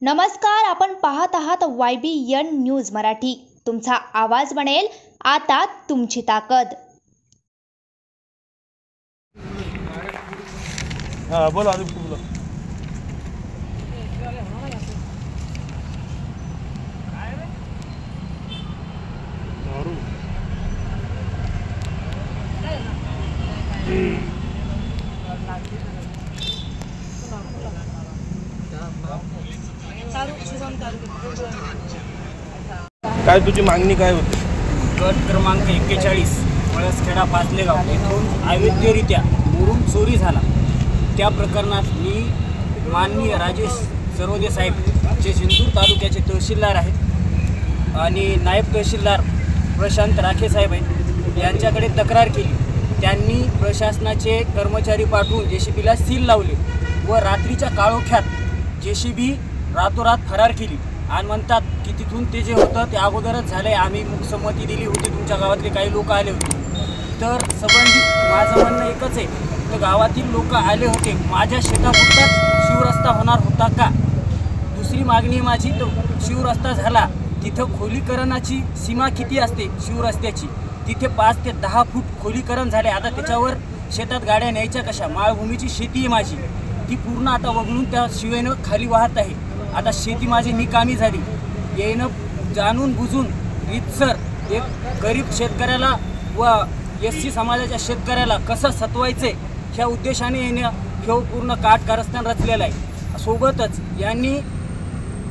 नमस्कार, आपण पाहत आहात YBN न्यूज मराठी। तुमचा आवाज बनेल आता तुमची ताकद। बोला आदित्य बोला। काय तुझी मागणी काय होती? गट क्रमांक 41 पळसखेडा पाचलेगाव येथून अवैधरित्या मुरुम चोरी झाला। त्या प्रकरणात मी माननीय राजेश सरोदे साहेब जे सिंदूर तालुक्याचे तहसीलदार आहेत आणि नायब तहसीलदार प्रशांत राखे साहेब आहेत यांच्याकडे तक्रार केली। त्यांनी प्रशासनाचे कर्मचारी पाठवून JCBला सील लावले व रात्रीच्या काळोख्यात JCB रातोरात फरार केली आणि म्हणतात की तिथून ते जे होतं ते अगोदरच झाले। आम्ही संमती दिली होती, तुमच्या गावातले काही लोक आले होते। तर संबंधित माझं म्हणणं एकच आहे, तर गावातील लोक आले होते, माझ्या शेतापुरताच शिवरस्ता होणार होता का? दुसरी मागणी माझी, तो शिवरस्ता झाला तिथं खोलीकरणाची सीमा किती असते शिवरस्त्याची? तिथे 5 ते 10 फूट खोलीकरण झाले। आता त्याच्यावर शेतात गाड्या न्यायच्या कशा? माळभूमीची शेती आहे माझी, ती पूर्ण आता वगळून त्या शिवेनं खाली वाहत आहे। आता शेती माझी निकामी झाली। येणं जाणून बुजून रीतसर एक गरीब शेतकऱ्याला व SC समाजाच्या शेतकऱ्याला कसं सतवायचे ह्या उद्देशाने येणं हे पूर्ण काटकारस्थान रचलेलं आहे। सोबतच यांनी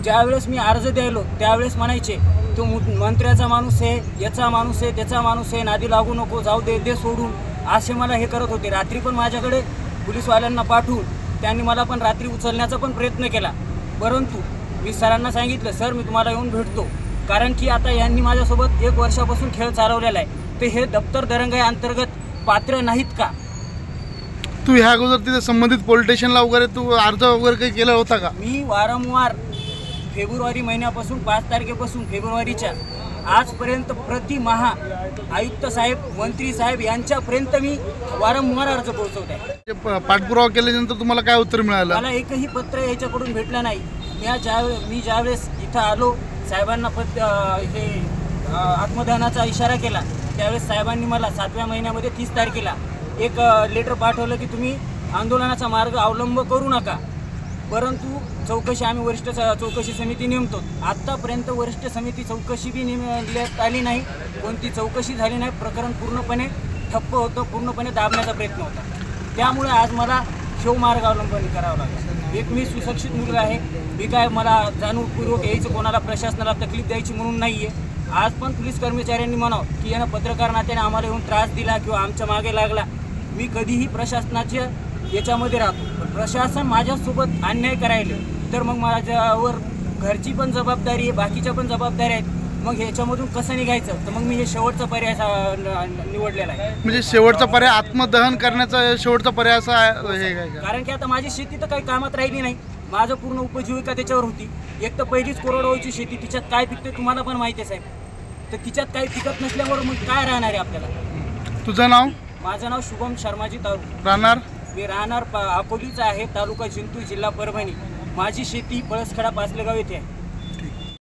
ज्यावेळेस मी अर्ज द्यायलो त्यावेळेस म्हणायचे तो मंत्र्याचा माणूस आहे, याचा माणूस आहे, त्याचा माणूस आहे, नादी लागू नको, जाऊ दे सोडून, असे मला हे करत होते। रात्री पण माझ्याकडे पोलीसवाल्यांना पाठवून त्यांनी मला पण रात्री उचलण्याचा पण प्रयत्न केला, परंतु मी सरांना सांगितलं, सर मी तुम्हाला येऊन भेटतो, कारण की आता यांनी माझ्यासोबत 1 वर्षापासून खेळ चालवलेला आहे, तर हे दप्तर दरंगाई अंतर्गत पात्र नाहीत का? तू ह्या अगोदर तिथे संबंधित पोलीस स्टेशनला वगैरे तू अर्ज वगैरे काही केला होता का? मी वारंवार फेब्रुवारी महिन्यापासून 5 तारखेपासून फेब्रुवारीच्या आजपर्यंत प्रति आयुक्त साहेब, मंत्री साहेब यांच्यापर्यंत मी वारंवार अर्ज पोहोचवत आहे। पाठपुरावा केल्यानंतर तुम्हाला काय उत्तर मिळालं? मला एकही पत्र याच्याकडून भेटलं नाही। मी ज्यावेळेस इथं आलो, साहेबांना हे आत्मदहनाचा इशारा केला, त्यावेळेस साहेबांनी मला 7व्या महिन्यामध्ये 30 तारखेला एक लेटर पाठवलं की तुम्ही आंदोलनाचा मार्ग अवलंब करू नका, परंतु चौकशी आम्ही वरिष्ठ चौकशी समिती नेमतो। आत्तापर्यंत वरिष्ठ समिती चौकशी बी नेमण्यात आली नाही, कोणती चौकशी झाली नाही। प्रकरण पूर्णपणे ठप्प होतं, पूर्णपणे दाबण्याचा प्रयत्न होता। त्यामुळे आज मला शिवमार्ग अवलंबन करावं लागलं। एक मी सुशिक्षित मुलगा आहे, मी काय मला जाणीवपूर्वक यायचं कोणाला प्रशासनाला तकलीफ द्यायची म्हणून नाही आहे। आज पण पोलीस कर्मचाऱ्यांनी म्हणावं की यानं पत्रकार नात्याने आम्हाला येऊन त्रास दिला किंवा आमच्या मागे लागला, मी कधीही प्रशासनाच्या याच्यामध्ये राहतो, पण प्रशासन माझ्यासोबत अन्याय करायला तर मग माझ्यावर घरची पण जबाबदारी आहे, बाकीच्या पण जबाबदारी आहेत। मग ह्याच्यामधून कसं निघायचं? तर मग मी हे शेवटचा पर्याय निवडलेला आहे। म्हणजे शेवटचा पर्याय आत्मदहन करण्याचा शेवटचा पर्याय असा आहे? कारण की आता माझी शेती तर काही कामात राहिली नाही, माझं पूर्ण उपजीविका त्याच्यावर होती। एक तर पहिलीच कोरडवाहूची शेती, तिच्यात काय पिकते तुम्हाला पण माहिती आहे साहेब, तर तिच्यात काही पिकत नसल्यावर मग काय राहणार आहे आपल्याला? तुझं नाव? माझं नाव शुभम शर्माजी तारू। राहणार? मी राहणार अकोलीचा आहे, तालुका जिंतूर, जिल्हा परभणी। माझी शेती पळसखेडा पाचलेगाव येथे आहे।